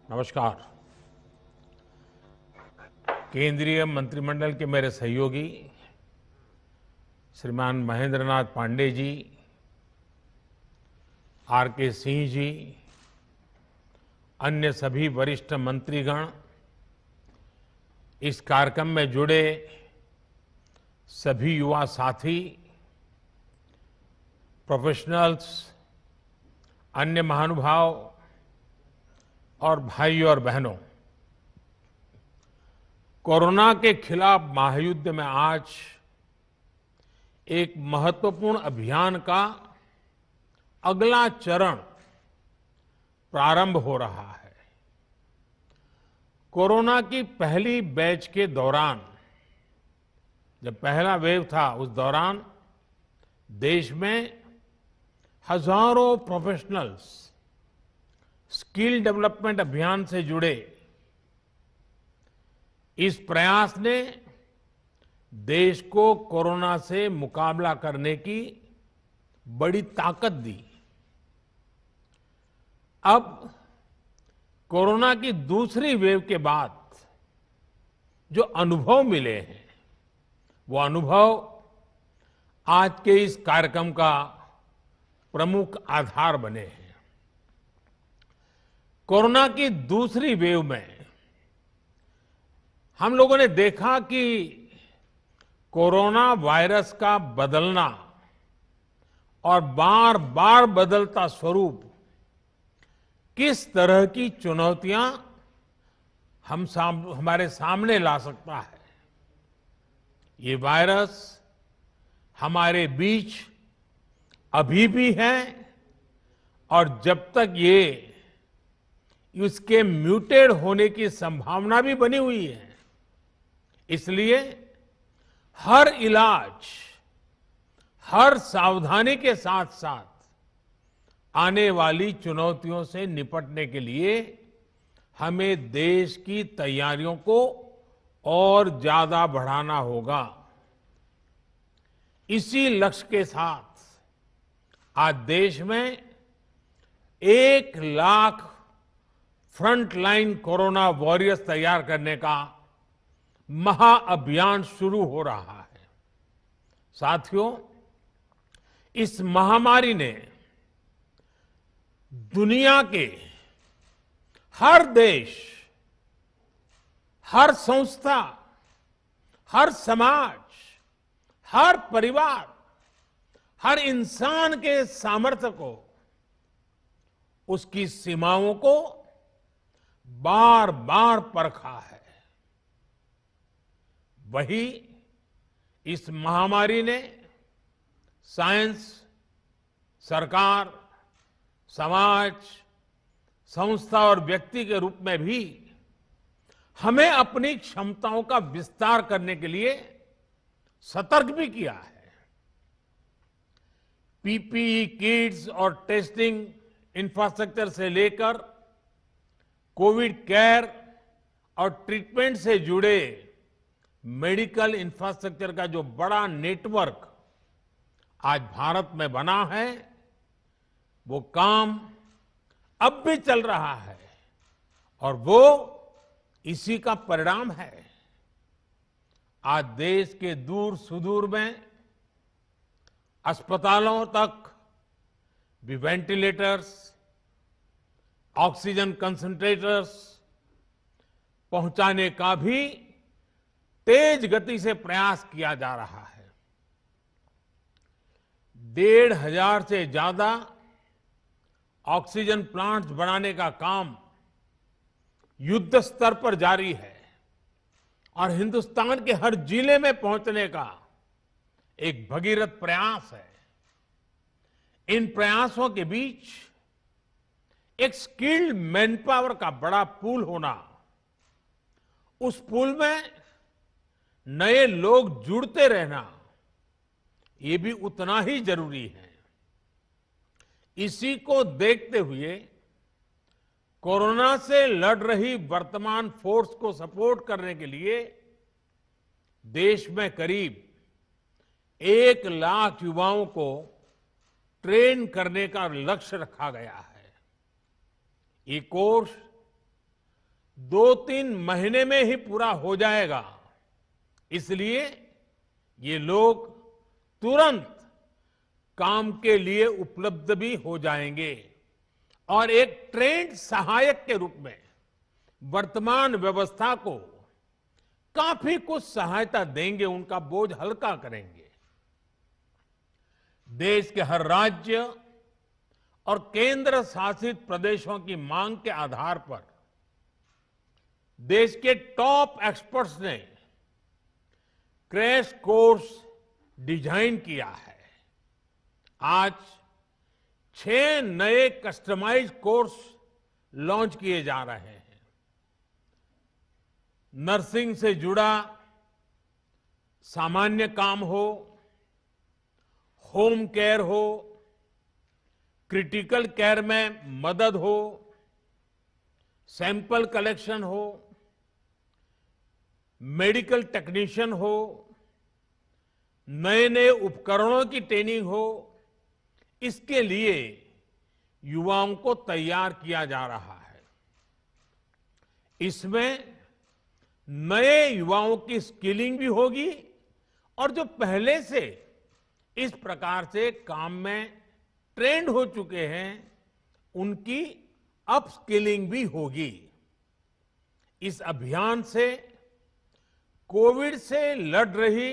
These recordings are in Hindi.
नमस्कार। केंद्रीय मंत्रिमंडल के मेरे सहयोगी श्रीमान महेंद्र नाथ पांडे जी, आर के सिंह जी, अन्य सभी वरिष्ठ मंत्रीगण, इस कार्यक्रम में जुड़े सभी युवा साथी, प्रोफेशनल्स, अन्य महानुभाव और भाइयों और बहनों, कोरोना के खिलाफ महायुद्ध में आज एक महत्वपूर्ण अभियान का अगला चरण प्रारंभ हो रहा है। कोरोना की पहली बैच के दौरान, जब पहला वेव था, उस दौरान देश में हजारों प्रोफेशनल्स स्किल डेवलपमेंट अभियान से जुड़े। इस प्रयास ने देश को कोरोना से मुकाबला करने की बड़ी ताकत दी। अब कोरोना की दूसरी वेव के बाद जो अनुभव मिले हैं, वो अनुभव आज के इस कार्यक्रम का प्रमुख आधार बने हैं। कोरोना की दूसरी वेव में हम लोगों ने देखा कि कोरोना वायरस का बदलना और बार बार बदलता स्वरूप किस तरह की चुनौतियां हमारे सामने ला सकता है। ये वायरस हमारे बीच अभी भी है और जब तक ये इसके म्यूटेड होने की संभावना भी बनी हुई है, इसलिए हर इलाज, हर सावधानी के साथ साथ आने वाली चुनौतियों से निपटने के लिए हमें देश की तैयारियों को और ज्यादा बढ़ाना होगा। इसी लक्ष्य के साथ आज देश में 1 लाख फ्रंटलाइन कोरोना वॉरियर्स तैयार करने का महाअभियान शुरू हो रहा है। साथियों, इस महामारी ने दुनिया के हर देश, हर संस्था, हर समाज, हर परिवार, हर इंसान के सामर्थ्य को, उसकी सीमाओं को बार बार परखा है। वही इस महामारी ने साइंस, सरकार, समाज, संस्था और व्यक्ति के रूप में भी हमें अपनी क्षमताओं का विस्तार करने के लिए सतर्क भी किया है। पीपीई किट्स और टेस्टिंग इंफ्रास्ट्रक्चर से लेकर कोविड केयर और ट्रीटमेंट से जुड़े मेडिकल इंफ्रास्ट्रक्चर का जो बड़ा नेटवर्क आज भारत में बना है, वो काम अब भी चल रहा है और वो इसी का परिणाम है। आज देश के दूर सुदूर में अस्पतालों तक भी वेंटिलेटर्स, ऑक्सीजन कंसंट्रेटर्स पहुंचाने का भी तेज गति से प्रयास किया जा रहा है। 1,500 से ज्यादा ऑक्सीजन प्लांट्स बनाने का काम युद्ध स्तर पर जारी है और हिंदुस्तान के हर जिले में पहुंचने का एक भगीरथ प्रयास है। इन प्रयासों के बीच एक स्किल्ड मैन पावर का बड़ा पूल होना, उस पूल में नए लोग जुड़ते रहना, ये भी उतना ही जरूरी है। इसी को देखते हुए कोरोना से लड़ रही वर्तमान फोर्स को सपोर्ट करने के लिए देश में करीब 1 लाख युवाओं को ट्रेन करने का लक्ष्य रखा गया है। ये कोर्स 2-3 महीने में ही पूरा हो जाएगा। इसलिए ये लोग तुरंत काम के लिए उपलब्ध भी हो जाएंगे और एक ट्रेंड सहायक के रूप में वर्तमान व्यवस्था को काफी कुछ सहायता देंगे, उनका बोझ हल्का करेंगे। देश के हर राज्य और केंद्र शासित प्रदेशों की मांग के आधार पर देश के टॉप एक्सपर्ट्स ने क्रैश कोर्स डिजाइन किया है। आज 6 नए कस्टमाइज कोर्स लॉन्च किए जा रहे हैं। नर्सिंग से जुड़ा सामान्य काम हो, होम केयर हो, क्रिटिकल केयर में मदद हो, सैंपल कलेक्शन हो, मेडिकल टेक्नीशियन हो, नए नए उपकरणों की ट्रेनिंग हो, इसके लिए युवाओं को तैयार किया जा रहा है। इसमें नए युवाओं की स्किलिंग भी होगी और जो पहले से इस प्रकार से काम में ट्रेंड हो चुके हैं उनकी अपस्किलिंग भी होगी। इस अभियान से कोविड से लड़ रही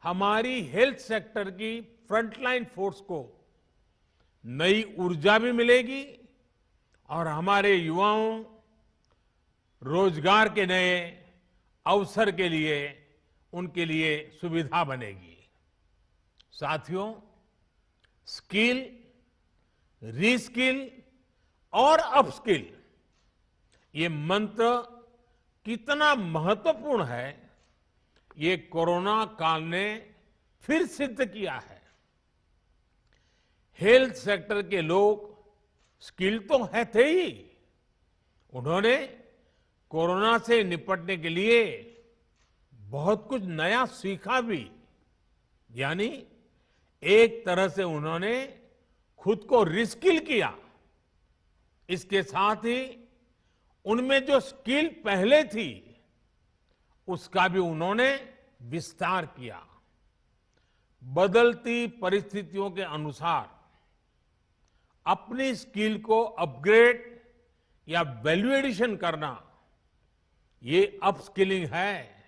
हमारी हेल्थ सेक्टर की फ्रंटलाइन फोर्स को नई ऊर्जा भी मिलेगी और हमारे युवाओं रोजगार के नए अवसर के लिए उनके लिए सुविधा बनेगी। साथियों, स्किल, रीस्किल और अपस्किल ये मंत्र कितना महत्वपूर्ण है, ये कोरोना काल ने फिर सिद्ध किया है। हेल्थ सेक्टर के लोग स्किल तो है थे ही, उन्होंने कोरोना से निपटने के लिए बहुत कुछ नया सीखा भी। यानी एक तरह से उन्होंने खुद को रिस्किल किया। इसके साथ ही उनमें जो स्किल पहले थी उसका भी उन्होंने विस्तार किया। बदलती परिस्थितियों के अनुसार अपनी स्किल को अपग्रेड या वैल्यू एडिशन करना, ये अपस्किलिंग है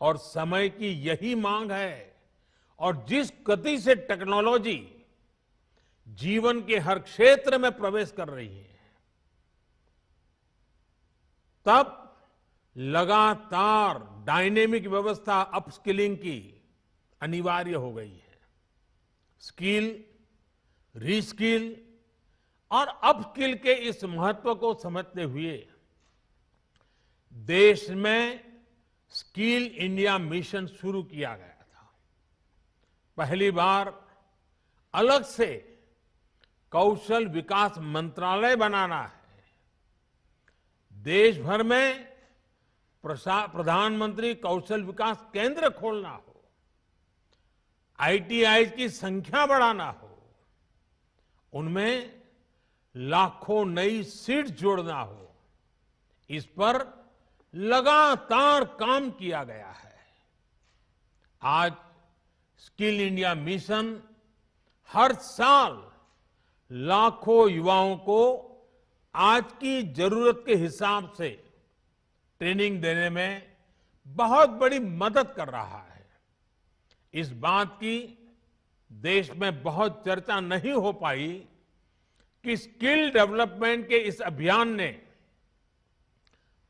और समय की यही मांग है। और जिस गति से टेक्नोलॉजी जीवन के हर क्षेत्र में प्रवेश कर रही है, तब लगातार डायनेमिक व्यवस्था अपस्किलिंग की अनिवार्य हो गई है। स्किल, रीस्किल और अपस्किल के इस महत्व को समझते हुए देश में स्किल इंडिया मिशन शुरू किया गया था। पहली बार अलग से कौशल विकास मंत्रालय बनाना है। देश भर में प्रधानमंत्री कौशल विकास केंद्र खोलना हो, आईटीआई की संख्या बढ़ाना हो, उनमें लाखों नई सीट्स जोड़ना हो, इस पर लगातार काम किया गया है। आज स्किल इंडिया मिशन हर साल लाखों युवाओं को आज की जरूरत के हिसाब से ट्रेनिंग देने में बहुत बड़ी मदद कर रहा है। इस बात की देश में बहुत चर्चा नहीं हो पाई कि स्किल डेवलपमेंट के इस अभियान ने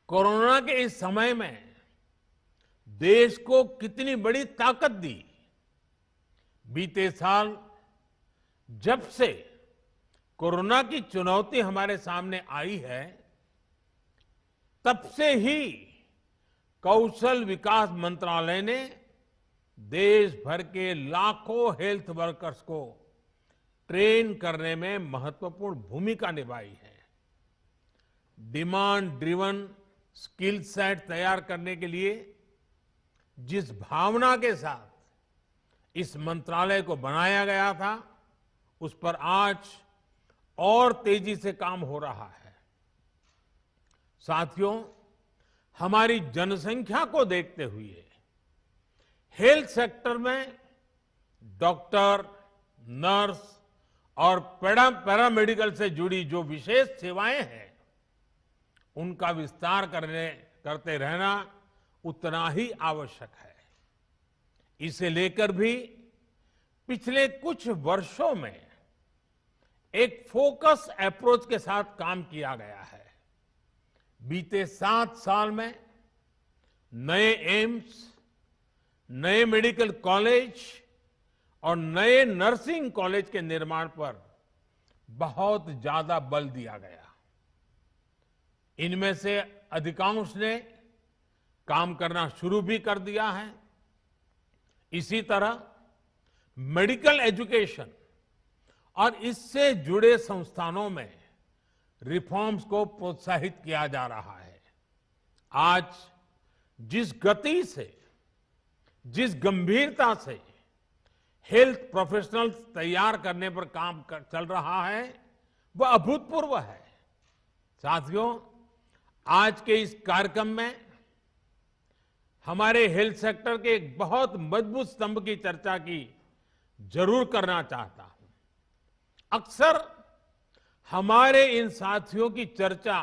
कोरोना के इस समय में देश को कितनी बड़ी ताकत दी। बीते साल जब से कोरोना की चुनौती हमारे सामने आई है, तब से ही कौशल विकास मंत्रालय ने देश भर के लाखों हेल्थ वर्कर्स को ट्रेन करने में महत्वपूर्ण भूमिका निभाई है। डिमांड ड्रिवन स्किल सेट तैयार करने के लिए जिस भावना के साथ इस मंत्रालय को बनाया गया था, उस पर आज और तेजी से काम हो रहा है। साथियों, हमारी जनसंख्या को देखते हुए हेल्थ सेक्टर में डॉक्टर, नर्स और पैरामेडिकल से जुड़ी जो विशेष सेवाएं हैं, उनका विस्तार करते रहना उतना ही आवश्यक है। इसे लेकर भी पिछले कुछ वर्षों में एक फोकस अप्रोच के साथ काम किया गया है। बीते 7 साल में नए एम्स, नए मेडिकल कॉलेज और नए नर्सिंग कॉलेज के निर्माण पर बहुत ज्यादा बल दिया गया। इनमें से अधिकांश ने काम करना शुरू भी कर दिया है। इसी तरह मेडिकल एजुकेशन और इससे जुड़े संस्थानों में रिफॉर्म्स को प्रोत्साहित किया जा रहा है। आज जिस गति से, जिस गंभीरता से हेल्थ प्रोफेशनल्स तैयार करने पर काम चल रहा है, वह अभूतपूर्व है। साथियों, आज के इस कार्यक्रम में हमारे हेल्थ सेक्टर के एक बहुत मजबूत स्तंभ की चर्चा की जरूर करना चाहता हूं। अक्सर हमारे इन साथियों की चर्चा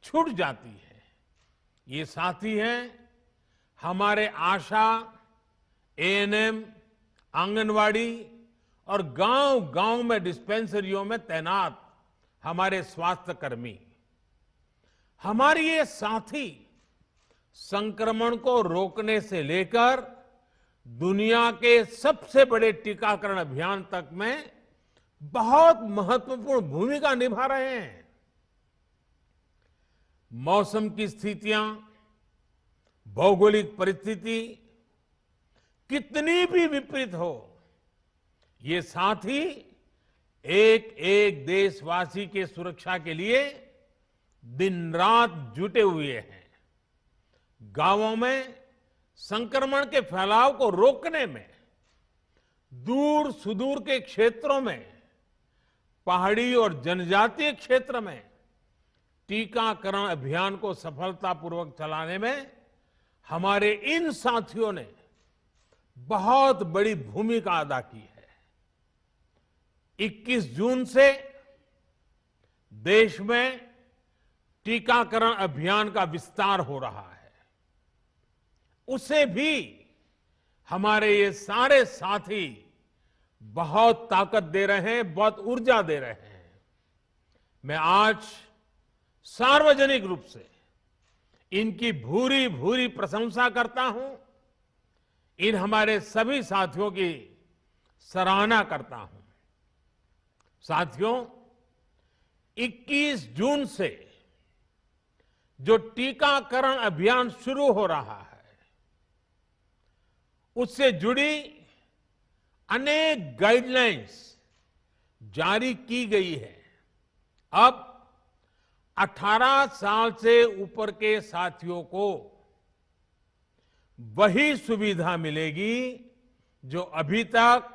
छूट जाती है। ये साथी हैं हमारे आशा, एएनएम, आंगनवाड़ी और गांव-गांव में डिस्पेंसरियों में तैनात हमारे स्वास्थ्य कर्मी। हमारे ये साथी संक्रमण को रोकने से लेकर दुनिया के सबसे बड़े टीकाकरण अभियान तक में बहुत महत्वपूर्ण भूमिका निभा रहे हैं। मौसम की स्थितियां, भौगोलिक परिस्थिति कितनी भी विपरीत हो, ये साथी एक एक देशवासी के सुरक्षा के लिए दिन रात जुटे हुए हैं। गांवों में संक्रमण के फैलाव को रोकने में, दूर सुदूर के क्षेत्रों में, पहाड़ी और जनजातीय क्षेत्र में टीकाकरण अभियान को सफलतापूर्वक चलाने में हमारे इन साथियों ने बहुत बड़ी भूमिका अदा की है। 21 जून से देश में टीकाकरण अभियान का विस्तार हो रहा है। उसे भी हमारे ये सारे साथी बहुत ताकत दे रहे हैं, बहुत ऊर्जा दे रहे हैं। मैं आज सार्वजनिक रूप से इनकी भूरी भूरी प्रशंसा करता हूं। इन हमारे सभी साथियों की सराहना करता हूं। साथियों, 21 जून से जो टीकाकरण अभियान शुरू हो रहा है, उससे जुड़ी अनेक गाइडलाइंस जारी की गई है। अब 18 साल से ऊपर के साथियों को वही सुविधा मिलेगी जो अभी तक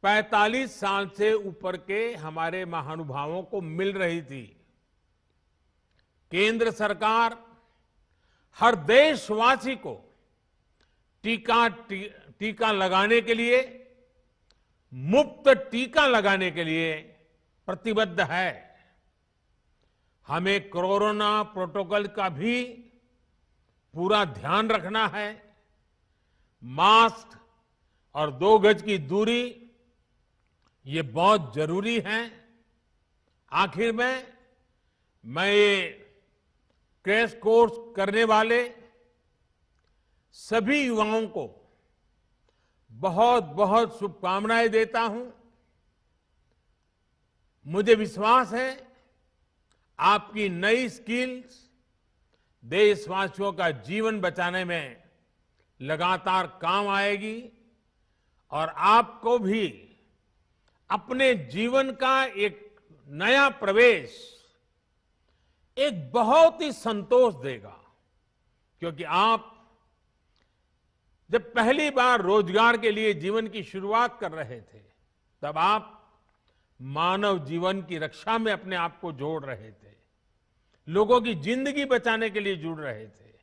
45 साल से ऊपर के हमारे महानुभावों को मिल रही थी। केंद्र हर देशवासी को टीका लगाने के लिए, मुफ्त टीका लगाने के लिए प्रतिबद्ध है। हमें कोरोना प्रोटोकॉल का भी पूरा ध्यान रखना है। मास्क और 2 गज की दूरी ये बहुत जरूरी है। आखिर में मैं ये क्रैश कोर्स करने वाले सभी युवाओं को बहुत बहुत शुभकामनाएं देता हूं। मुझे विश्वास है आपकी नई स्किल्स देशवासियों का जीवन बचाने में लगातार काम आएगी और आपको भी अपने जीवन का एक नया प्रवेश एक बहुत ही संतोष देगा। क्योंकि आप जब पहली बार रोजगार के लिए जीवन की शुरुआत कर रहे थे, तब आप मानव जीवन की रक्षा में अपने आप को जोड़ रहे थे। लोगों की जिंदगी बचाने के लिए जुड़ रहे थे।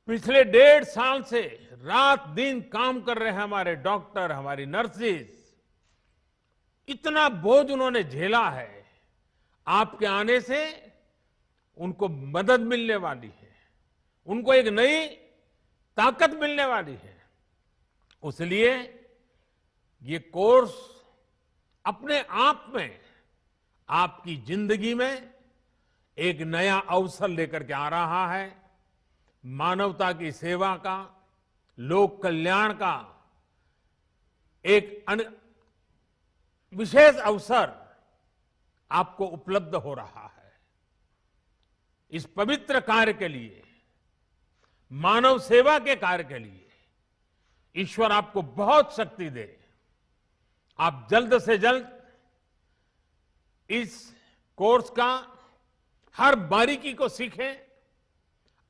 पिछले 1.5 साल से रात दिन काम कर रहे हैं हमारे डॉक्टर, हमारी नर्सेज। इतना बोझ उन्होंने झेला है। आपके आने से उनको मदद मिलने वाली है, उनको एक नई ताकत मिलने वाली है। इसलिए ये कोर्स अपने आप में आपकी जिंदगी में एक नया अवसर लेकर के आ रहा है। मानवता की सेवा का, लोक कल्याण का एक विशेष अवसर आपको उपलब्ध हो रहा है। इस पवित्र कार्य के लिए, मानव सेवा के कार्य के लिए ईश्वर आपको बहुत शक्ति दे। आप जल्द से जल्द इस कोर्स का हर बारीकी को सीखें,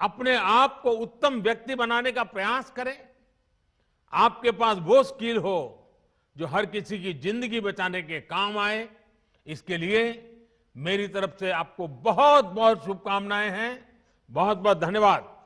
अपने आप को उत्तम व्यक्ति बनाने का प्रयास करें। आपके पास वो स्किल हो जो हर किसी की जिंदगी बचाने के काम आए। इसके लिए मेरी तरफ से आपको बहुत बहुत शुभकामनाएं हैं। बहुत बहुत धन्यवाद।